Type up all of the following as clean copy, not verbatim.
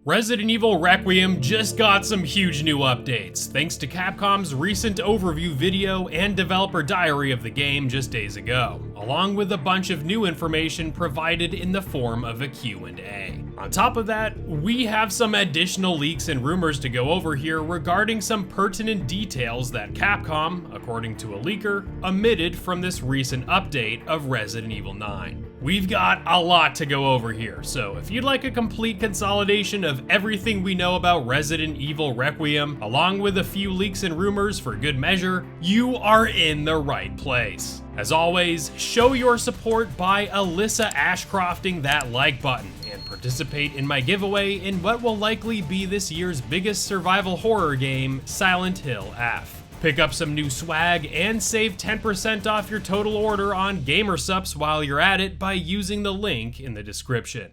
Resident Evil Requiem just got some huge new updates, thanks to Capcom's recent overview video and developer diary of the game just days ago, along with a bunch of new information provided in the form of a Q&A. On top of that, we have some additional leaks and rumors to go over here regarding some pertinent details that Capcom, according to a leaker, omitted from this recent update of Resident Evil 9. We've got a lot to go over here, so if you'd like a complete consolidation of everything we know about Resident Evil Requiem, along with a few leaks and rumors for good measure, you are in the right place. As always, show your support by Alyssa Ashcrofting that like button and participate in my giveaway in what will likely be this year's biggest survival horror game, Silent Hill F. Pick up some new swag and save 10% off your total order on GamerSupps while you're at it by using the link in the description.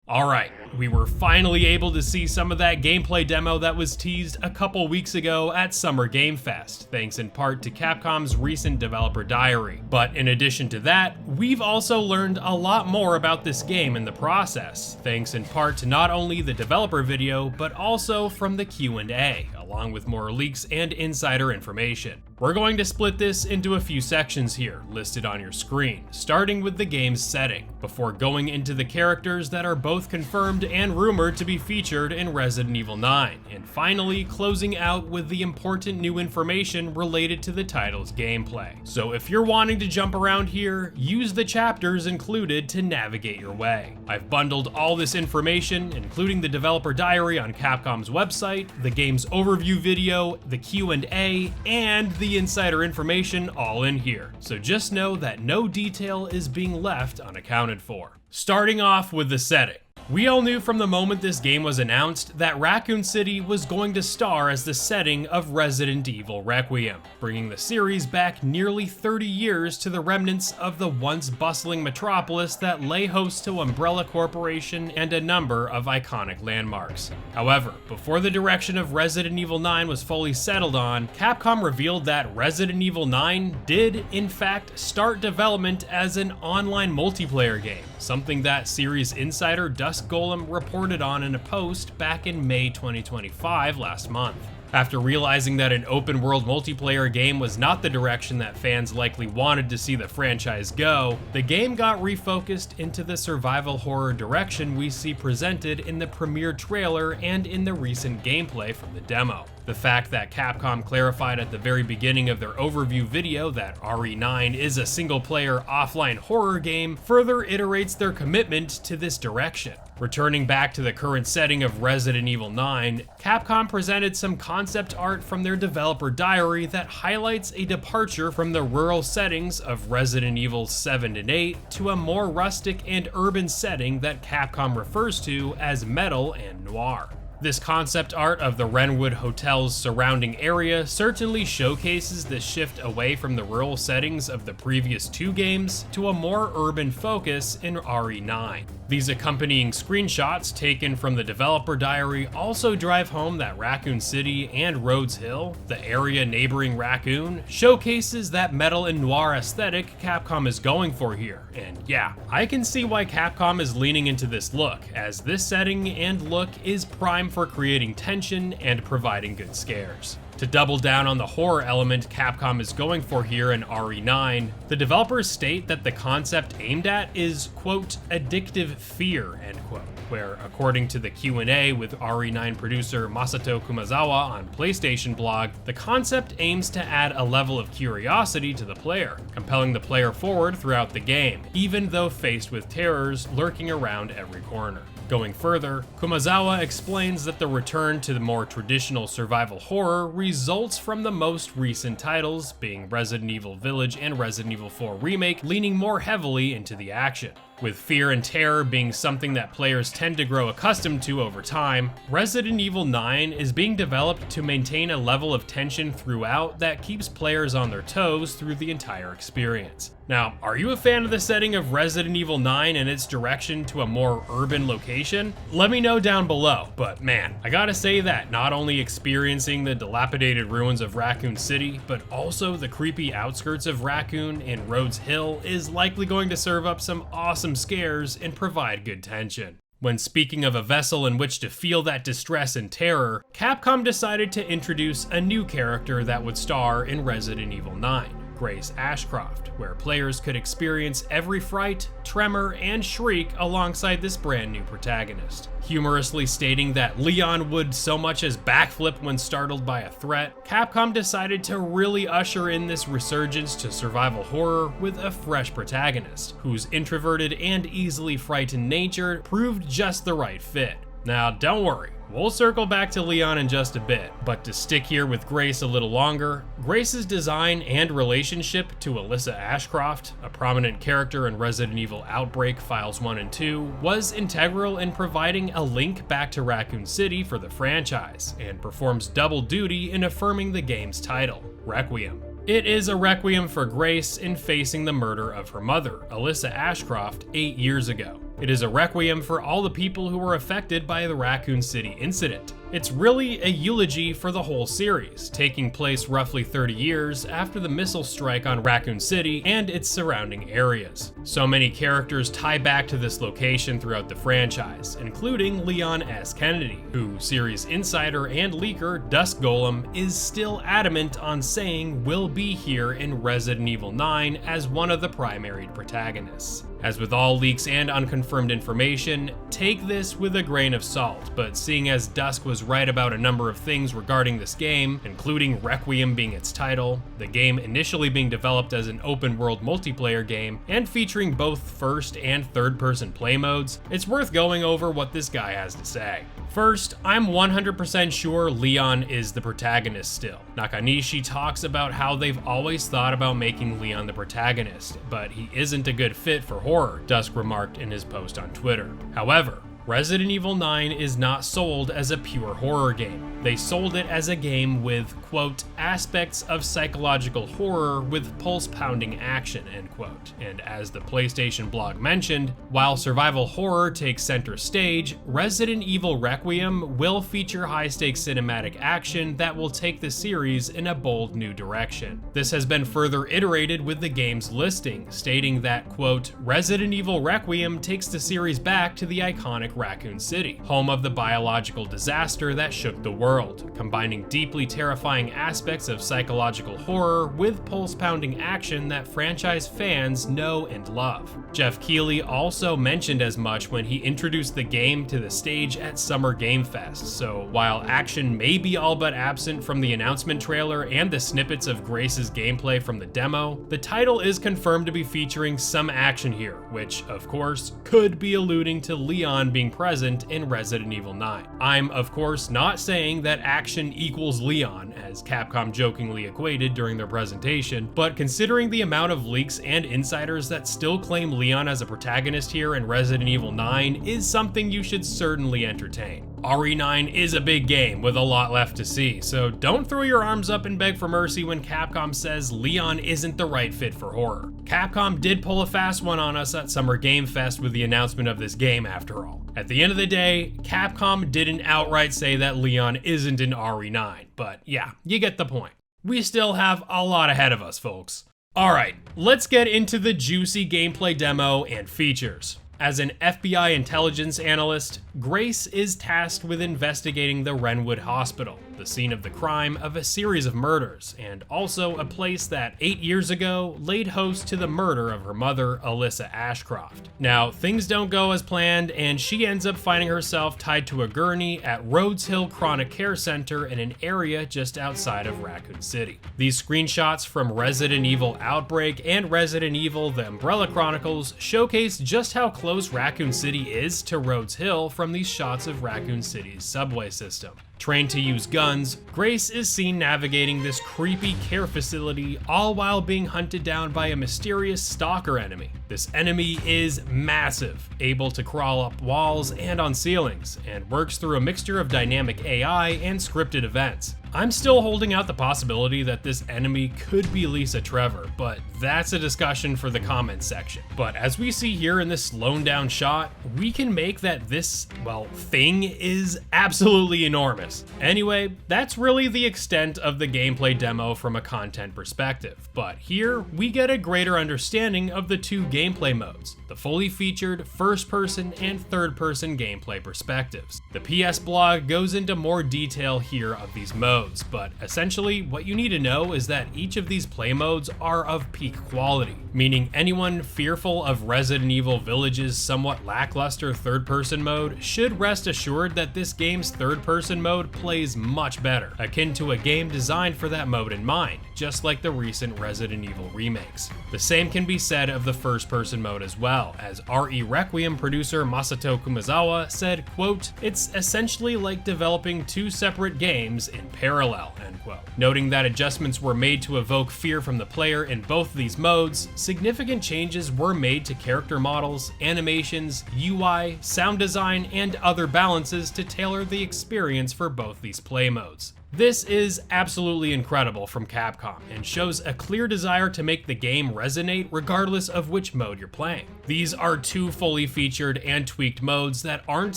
Alright, we were finally able to see some of that gameplay demo that was teased a couple weeks ago at Summer Game Fest, thanks in part to Capcom's recent developer diary. But in addition to that, we've also learned a lot more about this game in the process, thanks in part to not only the developer video, but also from the Q&A, along with more leaks and insider information. We're going to split this into a few sections here, listed on your screen, starting with the game's setting, before going into the characters that are both confirmed and rumored to be featured in Resident Evil 9, and finally closing out with the important new information related to the title's gameplay. So if you're wanting to jump around here, use the chapters included to navigate your way. I've bundled all this information, including the developer diary on Capcom's website, the game's overview video, the Q&A, and the insider information all in here, so just know that no detail is being left unaccounted for. Starting off with the setting. We all knew from the moment this game was announced that Raccoon City was going to star as the setting of Resident Evil Requiem, bringing the series back nearly 30 years to the remnants of the once bustling metropolis that lay host to Umbrella Corporation and a number of iconic landmarks. However, before the direction of Resident Evil 9 was fully settled on, Capcom revealed that Resident Evil 9 did, in fact, start development as an online multiplayer game, something that series insider Dusk reported on in a post back in May 2025 last month. After realizing that an open-world multiplayer game was not the direction that fans likely wanted to see the franchise go, the game got refocused into the survival horror direction we see presented in the premiere trailer and in the recent gameplay from the demo. The fact that Capcom clarified at the very beginning of their overview video that RE9 is a single-player offline horror game further iterates their commitment to this direction. Returning back to the current setting of Resident Evil 9, Capcom presented some concept art from their developer diary that highlights a departure from the rural settings of Resident Evil 7 and 8 to a more rustic and urban setting that Capcom refers to as metal and noir. This concept art of the Wrenwood Hotel's surrounding area certainly showcases the shift away from the rural settings of the previous two games to a more urban focus in RE9. These accompanying screenshots taken from the developer diary also drive home that Raccoon City and Rhodes Hill, the area neighboring Raccoon, showcases that metal and noir aesthetic Capcom is going for here. And yeah, I can see why Capcom is leaning into this look, as this setting and look is prime for creating tension and providing good scares. To double down on the horror element Capcom is going for here in RE9, the developers state that the concept aimed at is, quote, addictive fear, end quote, where, according to the Q&A with RE9 producer Masato Kumazawa on PlayStation Blog, the concept aims to add a level of curiosity to the player, compelling the player forward throughout the game, even though faced with terrors lurking around every corner. Going further, Kumazawa explains that the return to the more traditional survival horror results from the most recent titles, being Resident Evil Village and Resident Evil 4 Remake, leaning more heavily into the action. With fear and terror being something that players tend to grow accustomed to over time, Resident Evil 9 is being developed to maintain a level of tension throughout that keeps players on their toes through the entire experience. Now, are you a fan of the setting of Resident Evil 9 and its direction to a more urban location? Let me know down below, but man, I gotta say that not only experiencing the dilapidated ruins of Raccoon City, but also the creepy outskirts of Raccoon in Rhodes Hill is likely going to serve up some awesome scares and provide good tension. When speaking of a vessel in which to feel that distress and terror, Capcom decided to introduce a new character that would star in Resident Evil 9. Grace Ashcroft, where players could experience every fright, tremor, and shriek alongside this brand new protagonist. Humorously stating that Leon would so much as backflip when startled by a threat, Capcom decided to really usher in this resurgence to survival horror with a fresh protagonist, whose introverted and easily frightened nature proved just the right fit. Now, don't worry, we'll circle back to Leon in just a bit, but to stick here with Grace a little longer, Grace's design and relationship to Alyssa Ashcroft, a prominent character in Resident Evil Outbreak Files 1 and 2, was integral in providing a link back to Raccoon City for the franchise, and performs double duty in affirming the game's title, Requiem. It is a requiem for Grace in facing the murder of her mother, Alyssa Ashcroft, 8 years ago. It is a requiem for all the people who were affected by the Raccoon City incident. It's really a eulogy for the whole series, taking place roughly 30 years after the missile strike on Raccoon City and its surrounding areas. So many characters tie back to this location throughout the franchise, including Leon S. Kennedy, who series insider and leaker Dusk Golem is still adamant on saying will be here in Resident Evil 9 as one of the primary protagonists. As with all leaks and unconfirmed information, take this with a grain of salt, but seeing as Dusk was right about a number of things regarding this game, including Requiem being its title, the game initially being developed as an open-world multiplayer game, and featuring both first and third-person play modes, it's worth going over what this guy has to say. First, I'm 100% sure Leon is the protagonist still. Nakanishi talks about how they've always thought about making Leon the protagonist, but he isn't a good fit for horror, Dusk remarked in his post on Twitter. However, Resident Evil 9 is not sold as a pure horror game. They sold it as a game with, quote, aspects of psychological horror with pulse-pounding action, end quote. And as the PlayStation blog mentioned, while survival horror takes center stage, Resident Evil Requiem will feature high-stakes cinematic action that will take the series in a bold new direction. This has been further iterated with the game's listing, stating that, quote, Resident Evil Requiem takes the series back to the iconic Raccoon City, home of the biological disaster that shook the world, combining deeply terrifying aspects of psychological horror with pulse-pounding action that franchise fans know and love. Jeff Keighley also mentioned as much when he introduced the game to the stage at Summer Game Fest, so while action may be all but absent from the announcement trailer and the snippets of Grace's gameplay from the demo, the title is confirmed to be featuring some action here, which, of course, could be alluding to Leon being present in Resident Evil 9. I'm, of course, not saying that action equals Leon, as Capcom jokingly equated during their presentation, but considering the amount of leaks and insiders that still claim Leon as a protagonist here in Resident Evil 9 is something you should certainly entertain. RE9 is a big game with a lot left to see, so don't throw your arms up and beg for mercy when Capcom says Leon isn't the right fit for horror. Capcom did pull a fast one on us at Summer Game Fest with the announcement of this game after all. At the end of the day, Capcom didn't outright say that Leon isn't in RE9, but yeah, you get the point. We still have a lot ahead of us, folks. Alright, let's get into the juicy gameplay demo and features. As an FBI intelligence analyst, Grace is tasked with investigating the Wrenwood Hospital, the scene of the crime of a series of murders, and also a place that 8 years ago laid host to the murder of her mother, Alyssa Ashcroft. Now, things don't go as planned, and she ends up finding herself tied to a gurney at Rhodes Hill Chronic Care Center in an area just outside of Raccoon City. These screenshots from Resident Evil Outbreak and Resident Evil The Umbrella Chronicles showcase just how close Raccoon City is to Rhodes Hill from these shots of Raccoon City's subway system. Trained to use guns, Grace is seen navigating this creepy care facility all while being hunted down by a mysterious stalker enemy. This enemy is massive, able to crawl up walls and on ceilings, and works through a mixture of dynamic AI and scripted events. I'm still holding out the possibility that this enemy could be Lisa Trevor, but that's a discussion for the comments section. But as we see here in this slowed down shot, we can make that this, well, thing is absolutely enormous. dangerous. Anyway, that's really the extent of the gameplay demo from a content perspective, but here we get a greater understanding of the two gameplay modes, the fully featured first-person and third-person gameplay perspectives. The PS blog goes into more detail here of these modes, but essentially what you need to know is that each of these play modes are of peak quality, meaning anyone fearful of Resident Evil Village's somewhat lackluster third-person mode should rest assured that this game's third-person mode plays much better, akin to a game designed for that mode in mind, just like the recent Resident Evil remakes. The same can be said of the first-person mode as well, as RE Requiem producer Masato Kumazawa said, quote, "It's essentially like developing two separate games in parallel," end quote. Noting that adjustments were made to evoke fear from the player in both of these modes, significant changes were made to character models, animations, UI, sound design, and other balances to tailor the experience for both these play modes. This is absolutely incredible from Capcom and shows a clear desire to make the game resonate regardless of which mode you're playing. These are two fully featured and tweaked modes that aren't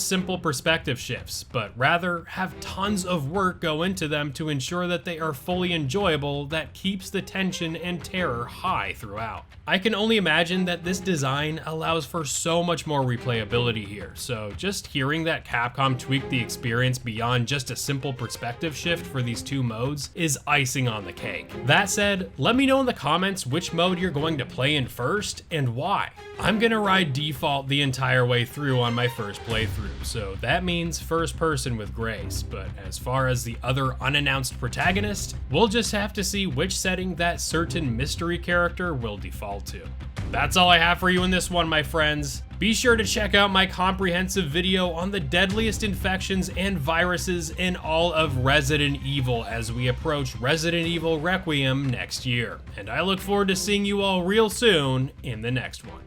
simple perspective shifts, but rather have tons of work go into them to ensure that they are fully enjoyable that keeps the tension and terror high throughout. I can only imagine that this design allows for so much more replayability here, so just hearing that Capcom tweaked the experience beyond just a simple perspective shift for these two modes is icing on the cake. That said, let me know in the comments which mode you're going to play in first and why. I'm gonna ride default the entire way through on my first playthrough, so that means first person with grace, but as far as the other unannounced protagonist, we'll just have to see which setting that certain mystery character will default to. That's all I have for you in this one, my friends. Be sure to check out my comprehensive video on the deadliest infections and viruses in all of Resident Evil as we approach Resident Evil Requiem next year. And I look forward to seeing you all real soon in the next one.